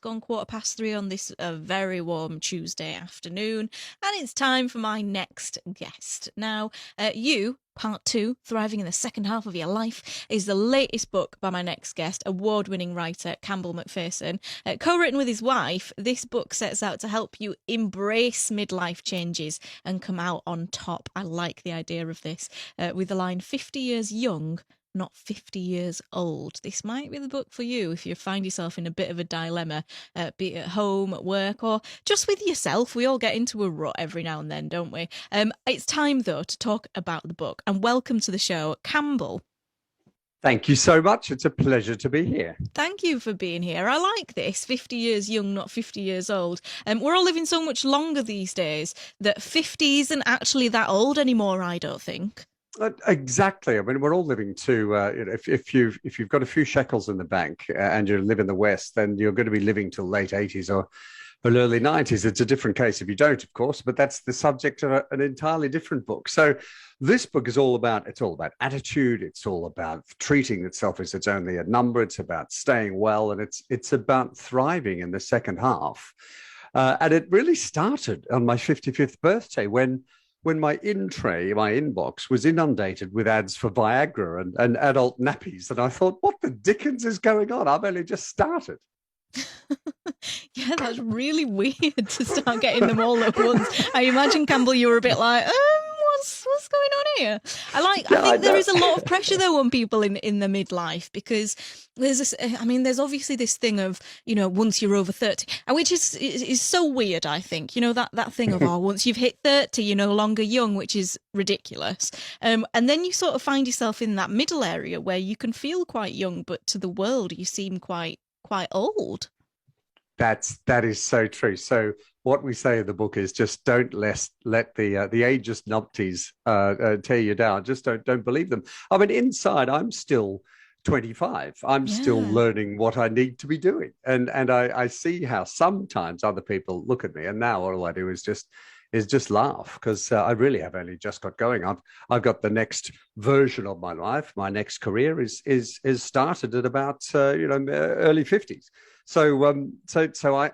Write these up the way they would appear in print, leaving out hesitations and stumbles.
gone 3:15 on this very warm Tuesday afternoon, and it's time for my next guest. Now, You, Part 2, Thriving in the Second Half of Your Life, is the latest book by my next guest, award-winning writer Campbell McPherson. Co-written with his wife, this book sets out to help you embrace midlife changes and come out on top. I like the idea of this, with the line 50 years young, not 50 years old. This might be the book for you if you find yourself in a bit of a dilemma, be it at home, at work, or just with yourself. We all get into a rut every now and then, don't we? It's time, though, to talk about the book. And welcome to the show, Campbell. Thank you so much. It's a pleasure to be here. Thank you for being here. I like this, 50 years young, not 50 years old. We're all living so much longer these days that 50 isn't actually that old anymore, I don't think. Exactly. I mean, we're all living to. If you've got a few shekels in the bank and you live in the West, then you're going to be living till late 80s or early 90s. It's a different case if you don't, of course, but that's the subject of an entirely different book. So this book is all about attitude. It's all about treating itself as it's only a number. It's about staying well, and it's about thriving in the second half. And it really started on my 55th birthday when my inbox was inundated with ads for Viagra and adult nappies. And I thought, what the dickens is going on? I've only just started. Yeah, that's really weird to start getting them all at once. I imagine, Campbell, you were a bit like, what's going on here? I think there is a lot of pressure though on people in the midlife, because there's obviously this thing of, once you're over 30, which is so weird, I think, that thing of, once you've hit 30, you're no longer young, which is ridiculous. And then you sort of find yourself in that middle area where you can feel quite young, but to the world you seem quite old. That is so true. So what we say in the book is just don't let the ageist numpties tear you down. Just don't believe them. I mean, inside, I'm still 25. I'm still learning what I need to be doing, and I see how sometimes other people look at me, and now all I do is just laugh, because I really have only just got going. I've got the next version of my life. My next career is started at about early 50s. So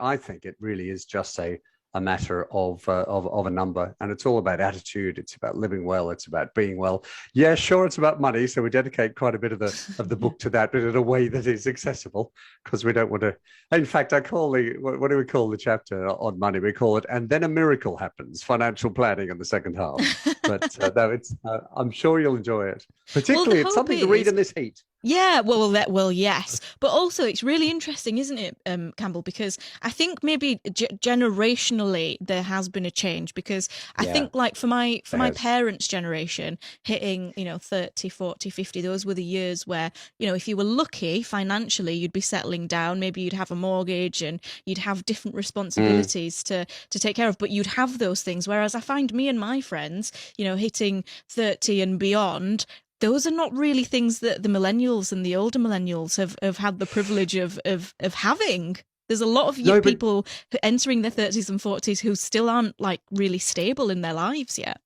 I think it really is just a matter of a number, and it's all about attitude. It's about living well. It's about being well. Yeah, sure, it's about money. So we dedicate quite a bit of the book to that, but in a way that is accessible, because we don't want to. In fact, I call what do we call the chapter on money? We call it "And Then a Miracle Happens: Financial Planning in the Second Half." But no, it's. I'm sure you'll enjoy it. Particularly, it's something to read in this heat. Yeah, well, yes. But also it's really interesting, isn't it, Campbell? Because I think maybe generationally there has been a change, because I think like for my parents' generation, hitting, 30, 40, 50, those were the years where, if you were lucky financially, you'd be settling down. Maybe you'd have a mortgage and you'd have different responsibilities to take care of, but you'd have those things. Whereas I find me and my friends, hitting 30 and beyond, those are not really things that the millennials and the older millennials have had the privilege of having. There's a lot of people entering their 30s and 40s who still aren't like really stable in their lives yet.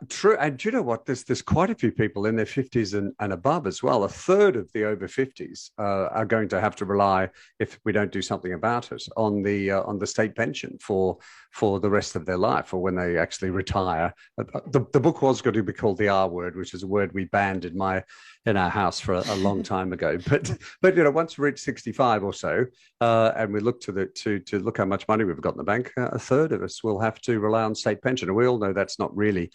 True. And you know what? There's quite a few people in their 50s and above as well. A third of the over 50s are going to have to rely, if we don't do something about it, on the state pension for the rest of their life, or when they actually retire. The book was going to be called the R word, which is a word we banned in our house for a long time ago. But once we reach 65 or so, and we look to look how much money we've got in the bank, a third of us will have to rely on state pension, and we all know that's not really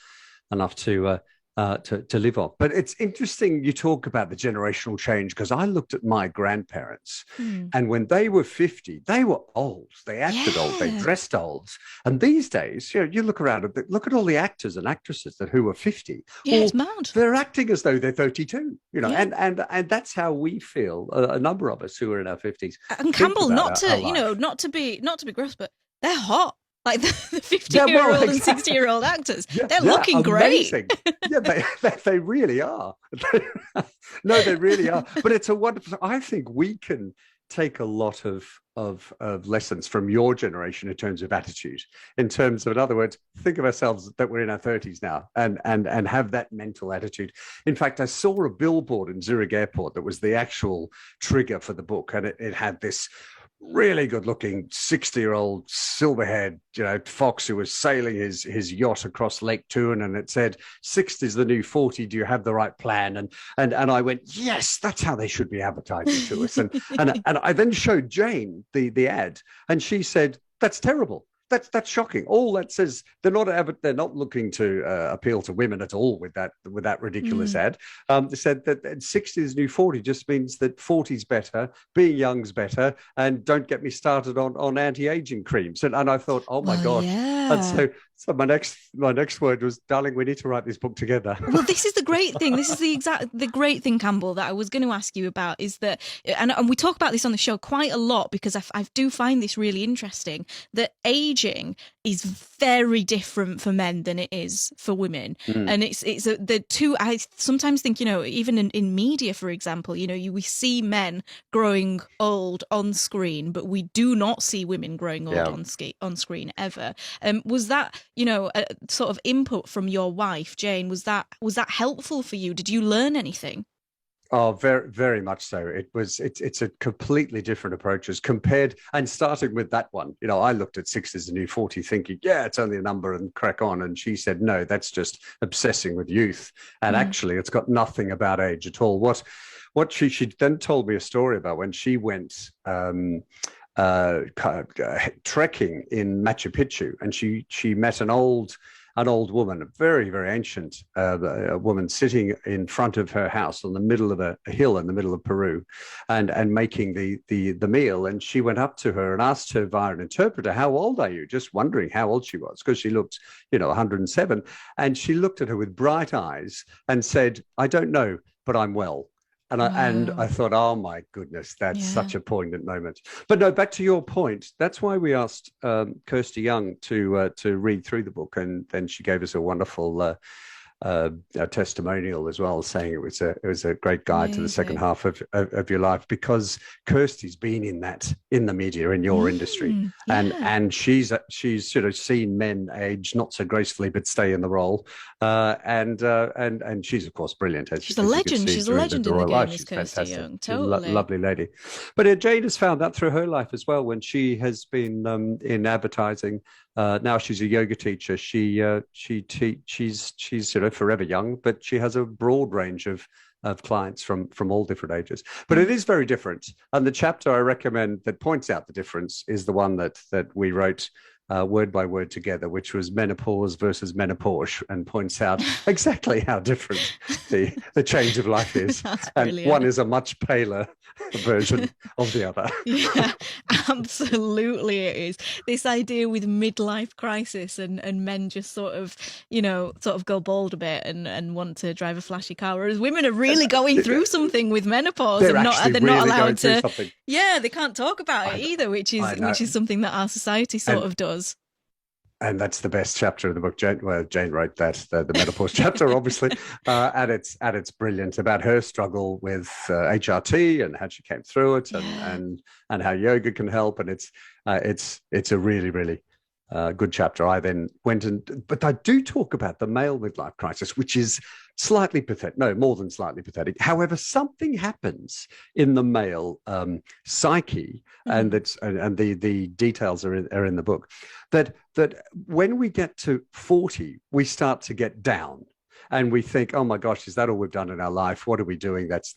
enough to live on. But it's interesting you talk about the generational change, because I looked at my grandparents, and when they were 50, they were old. They acted old. They dressed old. And these days, you look around, look at all the actors and actresses who are 50. Yeah, it's mad. They're acting as though they're 32. And that's how we feel. A number of us who are in our 50s. And Campbell, not to be gross, but they're hot. Like the 50-year-old and 60-year-old actors. They're looking amazing. great. They really are. No, they really are. But it's a wonderful. I think we can take a lot of lessons from your generation in terms of attitude, in other words, think of ourselves that we're in our 30s now and have that mental attitude. In fact, I saw a billboard in Zurich airport that was the actual trigger for the book, and it had this really good-looking 60-year-old silver-haired, fox who was sailing his yacht across Lake Turin, and it said, "60 is the new 40. Do you have the right plan?" And I went, "Yes, that's how they should be advertising to us." And I then showed Jane the ad, and she said, "That's terrible. That's shocking. All that says they're not looking to appeal to women at all with that ridiculous ad. They said that 60 is new 40 just means that 40 is better, being young's better, and don't get me started on anti-aging creams." And I thought, oh my gosh. Yeah. And so my next word was, "Darling, we need to write this book together." Well, this is the great thing. This is the great thing, Campbell, that I was going to ask you about is that, and we talk about this on the show quite a lot because I do find this really interesting, that aging is very different for men than it is for women. And it's the two, I sometimes think, even in media, for example, we see men growing old on screen, but we do not see women growing old on screen ever. Was that, a sort of input from your wife, Jane? Was that helpful for you? Did you learn anything? Oh, very, very much so. It's a completely different approaches compared, and starting with that one, I looked at 60 as the new 40 thinking, yeah, it's only a number and crack on. And she said, no, that's just obsessing with youth. And actually it's got nothing about age at all. What she then told me a story about when she went, trekking in Machu Picchu, and she met an old woman, a very, very ancient woman, sitting in front of her house on the middle of a hill in the middle of Peru, and making the meal. And she went up to her and asked her via an interpreter, "How old are you?" Just wondering how old she was, because she looked 107. And she looked at her with bright eyes and said, "I don't know, but I'm well." And I thought, oh my goodness, that's such a poignant moment. But no, back to your point. That's why we asked Kirsty Young to read through the book, and then she gave us a wonderful a testimonial as well, saying it was a great guide to the second half of your life, because Kirsty's been in the media, in your industry, and she's sort of seen men age not so gracefully but stay in the role, and she's of course brilliant. She's a legend. She's a legend in the game. Is Kirsty Young, totally lovely lady. But Jane has found that through her life as well, when she has been in advertising. Now she's a yoga teacher. She's sort of forever young, but she has a broad range of clients from all different ages. But it is very different. And the chapter I recommend that points out the difference is the one that we wrote word by word together, which was menopause versus menopause, and points out exactly how different the change of life is. And one is a much paler version of the other. Yeah, absolutely it is. This idea with midlife crisis and men just sort of go bald a bit and want to drive a flashy car, whereas women are really going through something with menopause. They're not allowed to. Yeah, they can't talk about it either, which is something that our society sort of does. And that's the best chapter of the book. Jane wrote that, the menopause chapter, obviously, and it's brilliant about her struggle with HRT and how she came through it, and how yoga can help. And it's a really, really good chapter. I then but I do talk about the male midlife crisis, which is slightly pathetic. No, more than slightly pathetic. However, something happens in the male psyche, and the details are in the book, that when we get to 40, we start to get down. And we think, oh my gosh, is that all we've done in our life? What are we doing? That's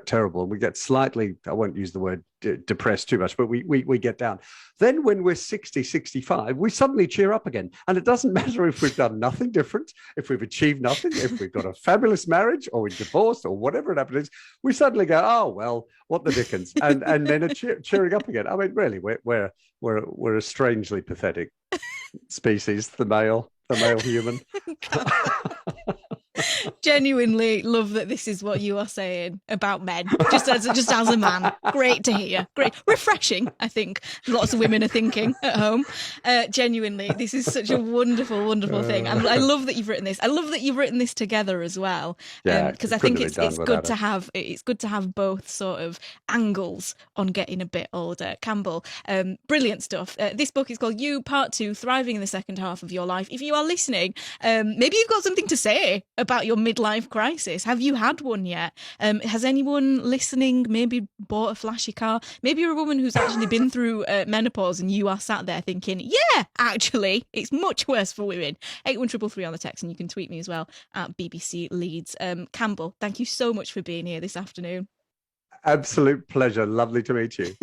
terrible. And we get slightly, I won't use the word depressed too much, but we get down. Then when we're 60, 65, we suddenly cheer up again. And it doesn't matter if we've done nothing different, if we've achieved nothing, if we've got a fabulous marriage or we're divorced or whatever it happens, we suddenly go, oh, well, what the dickens? And then are cheering up again. I mean, really, we're a strangely pathetic species, the male human. Genuinely love that this is what you are saying about men, just as a man. Great to hear. Great, refreshing. I think lots of women are thinking at home. Genuinely, this is such a wonderful thing. I love that you've written this. I love that you've written this together as well. Because I think it's good to have both sort of angles on getting a bit older. Campbell, brilliant stuff. This book is called You Part 2: Thriving in the Second Half of Your Life. If you are listening, maybe you've got something to say about your midlife crisis. Have you had one yet? Has anyone listening maybe bought a flashy car? Maybe you're a woman who's actually been through menopause and you are sat there thinking, yeah, actually, it's much worse for women. 81333 on the text, and you can tweet me as well at BBC Leeds. Campbell, thank you so much for being here this afternoon. Absolute pleasure. Lovely to meet you.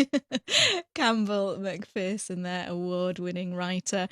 Campbell McPherson, their award-winning writer.